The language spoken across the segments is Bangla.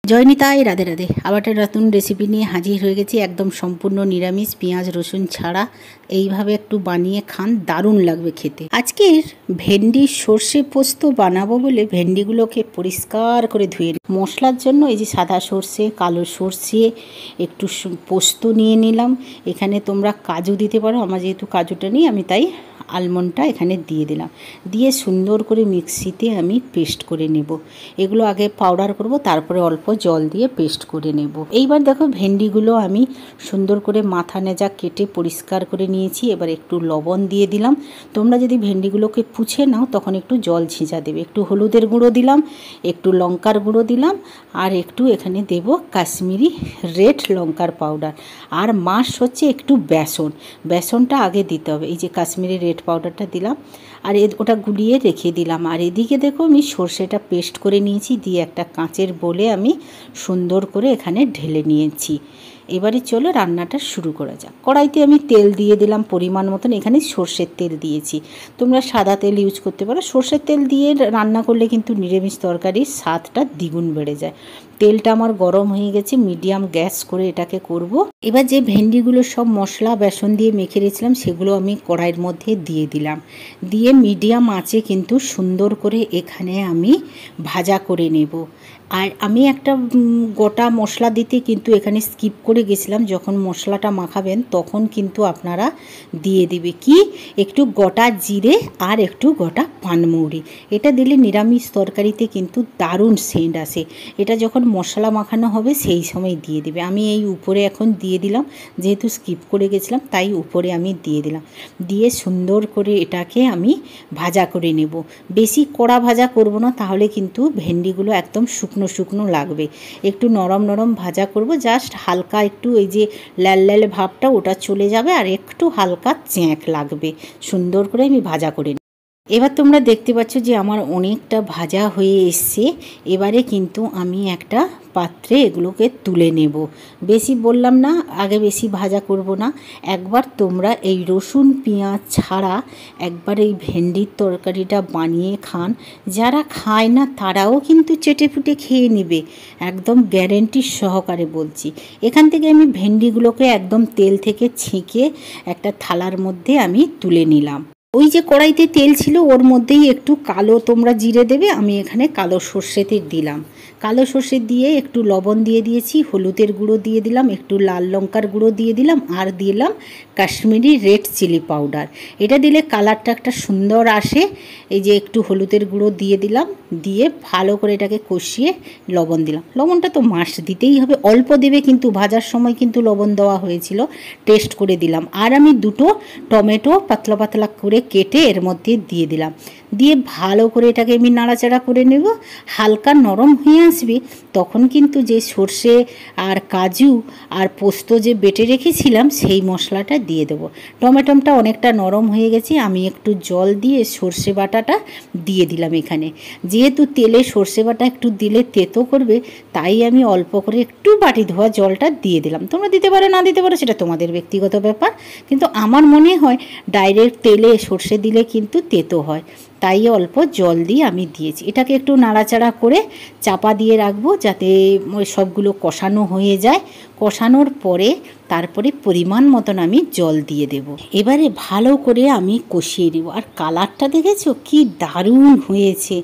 জয়নিতাই রাধে রাধে। আবার একটা নতুন রেসিপি নিয়ে হাজির হয়ে গেছি, একদম সম্পূর্ণ নিরামিষ, পেঁয়াজ রসুন ছাড়া। এইভাবে একটু বানিয়ে খান, দারুণ লাগবে খেতে। আজকের ভেন্ডি সর্ষে পোস্ত বানাবো বলে ভেন্ডিগুলোকে পরিষ্কার করে ধুয়ে মশলার জন্য এই যে সাদা সর্ষে, কালো সর্ষে, একটু পোস্ত নিয়ে নিলাম। এখানে তোমরা কাজু দিতে পারো, আমার যেহেতু কাজুটা নেই আমি তাই আলমন্ডটা এখানে দিয়ে দিলাম। দিয়ে সুন্দর করে মিক্সিতে আমি পেস্ট করে নেব। এগুলো আগে পাউডার করব, তারপরে অল্প জল দিয়ে পেস্ট করে নেব। এইবার দেখো ভেন্ডিগুলো আমি সুন্দর করে মাথা নেজা কেটে পরিষ্কার করে নিয়েছি। এবার একটু লবণ দিয়ে দিলাম। তোমরা যদি ভেন্ডিগুলোকে পুছে নাও তখন একটু জল ছিঁচা দেবে। একটু হলুদের গুঁড়ো দিলাম, একটু লঙ্কার গুঁড়ো দিলাম, আর একটু এখানে দেব কাশ্মীরি রেড লঙ্কার পাউডার। আর মাস্ট হচ্ছে একটু বেসনটা আগে দিতে হবে। এই যে কাশ্মীরি রেড পাউডারটা দিলাম, আর ওটা গুলিয়ে রেখে দিলাম। আর এদিকে দেখো আমি সর্ষেটা পেস্ট করে নিয়েছি, দিয়ে একটা কাঁচের বোলে আমি সুন্দর করে এখানে ঢেলে নিয়েছি। এবারে চলো রান্নাটা শুরু করা যাক। কড়াইতে আমি তেল দিয়ে দিলাম পরিমাণ মতন। এখানে সর্ষের তেল দিয়েছি, তোমরা সাদা তেল ইউজ করতে পারো। সর্ষের তেল দিয়ে রান্না করলে কিন্তু নিরামিষ তরকারির স্বাদটা দ্বিগুণ বেড়ে যায়। তেলটা আমার গরম হয়ে গেছে, মিডিয়াম গ্যাস করে এটাকে করব। এবার যে ভেন্ডিগুলো সব মশলা বেসন দিয়ে মেখে রেখেছিলাম সেগুলো আমি কড়াইয়ের মধ্যে দিয়ে দিলাম। দিয়ে মিডিয়াম আঁচে কিন্তু সুন্দর করে এখানে আমি ভাজা করে নেব। আর আমি একটা গোটা মশলা দিতে কিন্তু এখানে স্কিপ করে গেছিলাম। যখন মশলাটা মাখাবেন তখন কিন্তু আপনারা দিয়ে দিবে কি একটু গোটা জিরে আর একটু গোটা পানমৌরি। এটা দিলে নিরামিষ তরকারিতে কিন্তু দারুণ সেন্ট আসে। এটা যখন মশলা মাখানো হবে সেই সময় দিয়ে দিবে। আমি এই উপরে এখন দিয়ে দিলাম, যেহেতু স্কিপ করে গেছিলাম তাই উপরে আমি দিয়ে দিলাম। দিয়ে সুন্দর করে এটাকে আমি ভাজা করে নেব। বেশি কড়া ভাজা করব না, তাহলে কিন্তু ভেন্ডিগুলো একদম শুকনো শুকনো লাগবে। একটু নরম নরম ভাজা করব, জাস্ট হালকা একটু এই যে লাল লাল ভাবটা ওটা চলে যাবে, আর একটু হালকা চ্যাঁক লাগবে। সুন্দর করে আমি ভাজা করে নিই। এবার তোমরা দেখতে পাচ্ছ যে আমার অনেকটা ভাজা হয়ে এসছে। এবারে কিন্তু আমি একটা পাত্রে এগুলোকে তুলে নেব। বেশি বললাম না, আগে বেশি ভাজা করব না। একবার তোমরা এই রসুন পেঁয়াজ ছাড়া একবার এই ভেন্ডির তরকারিটা বানিয়ে খান। যারা খায় না তারাও কিন্তু চেটেপুটে খেয়ে নেবে, একদম গ্যারেন্টি সহকারে বলছি। এখান থেকে আমি ভেন্ডিগুলোকে একদম তেল থেকে ছেঁকে একটা থালার মধ্যে আমি তুলে নিলাম। ওই যে কড়াইতে তেল ছিল ওর মধ্যেই একটু কালো তোমরা জিরে দেবে, আমি এখানে কালো সর্ষেতে দিলাম। কালো সর্ষে দিয়ে একটু লবণ দিয়ে দিয়েছি, হলুদের গুঁড়ো দিয়ে দিলাম, একটু লাল লঙ্কার গুঁড়ো দিয়ে দিলাম, আর দিলাম কাশ্মীরি রেড চিলি পাউডার। এটা দিলে কালারটা একটা সুন্দর আসে। এই যে একটু হলুদের গুঁড়ো দিয়ে দিলাম, দিয়ে ভালো করে এটাকে কষিয়ে লবণ দিলাম। লবণটা তো মাস্ট দিতেই হবে, অল্প দেবে কিন্তু ভাজার সময় কিন্তু লবণ দেওয়া হয়েছিল, টেস্ট করে দিলাম। আর আমি দুটো টমেটো পাতলা পাতলা করে কেটে এর মধ্যে দিয়ে দিলাম। দিয়ে ভালো করে এটাকে আমি নাড়াচাড়া করে নেব। হালকা নরম হয়ে আসবে তখন কিন্তু যে সর্ষে আর কাজু আর পোস্ত যে বেটে রেখেছিলাম সেই মশলাটা দিয়ে দেবো। টমেটোটা অনেকটা নরম হয়ে গেছে, আমি একটু জল দিয়ে সর্ষে বাটাটা দিয়ে দিলাম এখানে। যেহেতু তেলে সর্ষে বাটা একটু দিলে তেতো করবে, তাই আমি অল্প করে একটু বাটি ধোয়া জলটা দিয়ে দিলাম। তোমরা দিতে পারো না দিতে পারো, সেটা তোমাদের ব্যক্তিগত ব্যাপার, কিন্তু আমার মনে হয় ডাইরেক্ট তেলে সর্ষে দিলে কিন্তু তেতো হয়, তাই অল্প জল দিয়ে আমি দিয়েছি। এটাকে একটু নাড়াচাড়া করে চাপা দিয়ে রাখবো যাতে সবগুলো কষানো হয়ে যায়। কষানোর পরে তারপরে পরিমাণ মতন আমি জল দিয়ে দেব। এবারে ভালো করে আমি কষিয়ে দেবো। আর কালারটা দেখেছো কি দারুণ হয়েছে।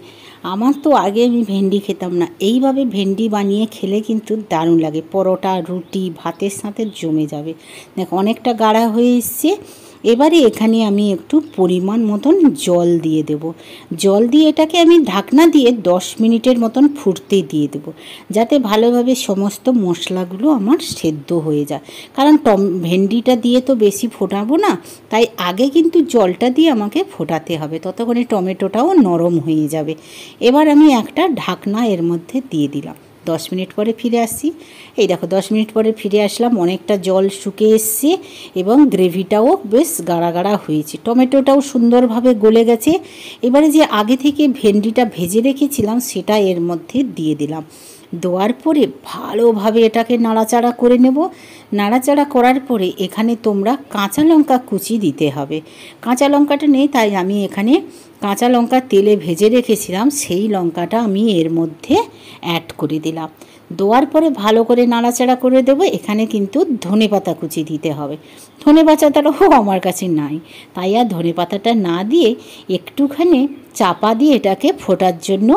আমার তো আগে আমি ভেন্ডি খেতাম না, এইভাবে ভেন্ডি বানিয়ে খেলে কিন্তু দারুণ লাগে। পরোটা রুটি ভাতের সাথে জমে যাবে। দেখো অনেকটা গাঢ়া হয়ে এসছে। এবারে এখানে আমি একটু পরিমাণ মতন জল দিয়ে দেব। জল দিয়ে এটাকে আমি ঢাকনা দিয়ে 10 মিনিটের মতন ফুটতে দিয়ে দেব, যাতে ভালোভাবে সমস্ত মশলাগুলো আমার সেদ্ধ হয়ে যায়। কারণ ভেন্ডিটা দিয়ে তো বেশি ফোটাবো না, তাই আগে কিন্তু জলটা দিয়ে আমাকে ফোটাতে হবে, ততক্ষণে টমেটোটাও নরম হয়ে যাবে। এবার আমি একটা ঢাকনা এর মধ্যে দিয়ে দিলাম। 10 মিনিট পরে ফিরে আসছি। এই দেখো 10 মিনিট পরে ফিরে আসলাম, অনেকটা জল শুকিয়ে এসছে এবং গ্রেভিটাও বেশ গাঢ়া গাঢ়া হয়েছে, টমেটোটাও সুন্দরভাবে গলে গেছে। এবারে যে আগে থেকে ভেন্ডিটা ভেজে রেখেছিলাম সেটা এর মধ্যে দিয়ে দিলাম। দেওয়ার পরে ভালোভাবে এটাকে নাড়াচাড়া করে নেব। নাড়াচাড়া করার পরে এখানে তোমরা কাঁচা লঙ্কা কুচি দিতে হবে। কাঁচা লঙ্কাটা নেই, তাই আমি এখানে কাঁচা লঙ্কা তেলে ভেজে রেখেছিলাম সেই লঙ্কাটা আমি এর মধ্যে অ্যাড করে দিলাম। দেওয়ার পরে ভালো করে নাড়াচাড়া করে দেবো। এখানে কিন্তু ধনেপাতা কুচি দিতে হবে। ধনেপাতাটাও আমার কাছে নাই, তাই আর ধনেপাতাটা না দিয়ে একটুখানি চাপা দিয়ে এটাকে ফোটার জন্য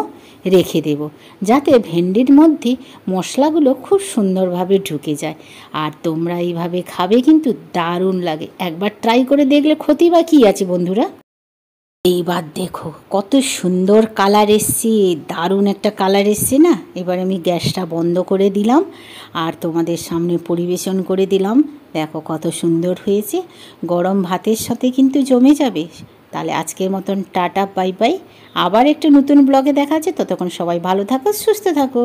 রেখে দেব, যাতে ভেন্ডির মধ্যে মশলাগুলো খুব সুন্দরভাবে ঢুকে যায়। আর তোমরা এইভাবে খাবে, কিন্তু দারুণ লাগে। একবার ট্রাই করে দেখলে ক্ষতি বা কী আছে বন্ধুরা। এইবার দেখো কত সুন্দর কালার এসছে, দারুণ একটা কালার এসছে না। এবার আমি গ্যাসটা বন্ধ করে দিলাম আর তোমাদের সামনে পরিবেশন করে দিলাম। দেখো কত সুন্দর হয়েছে, গরম ভাতের সাথে কিন্তু জমে যাবে। তাহলে আজকের মতন টাটা, বাই বাই। আবার একটা নতুন ব্লগে দেখা আছে, ততক্ষণ সবাই ভালো থাকো, সুস্থ থাকো।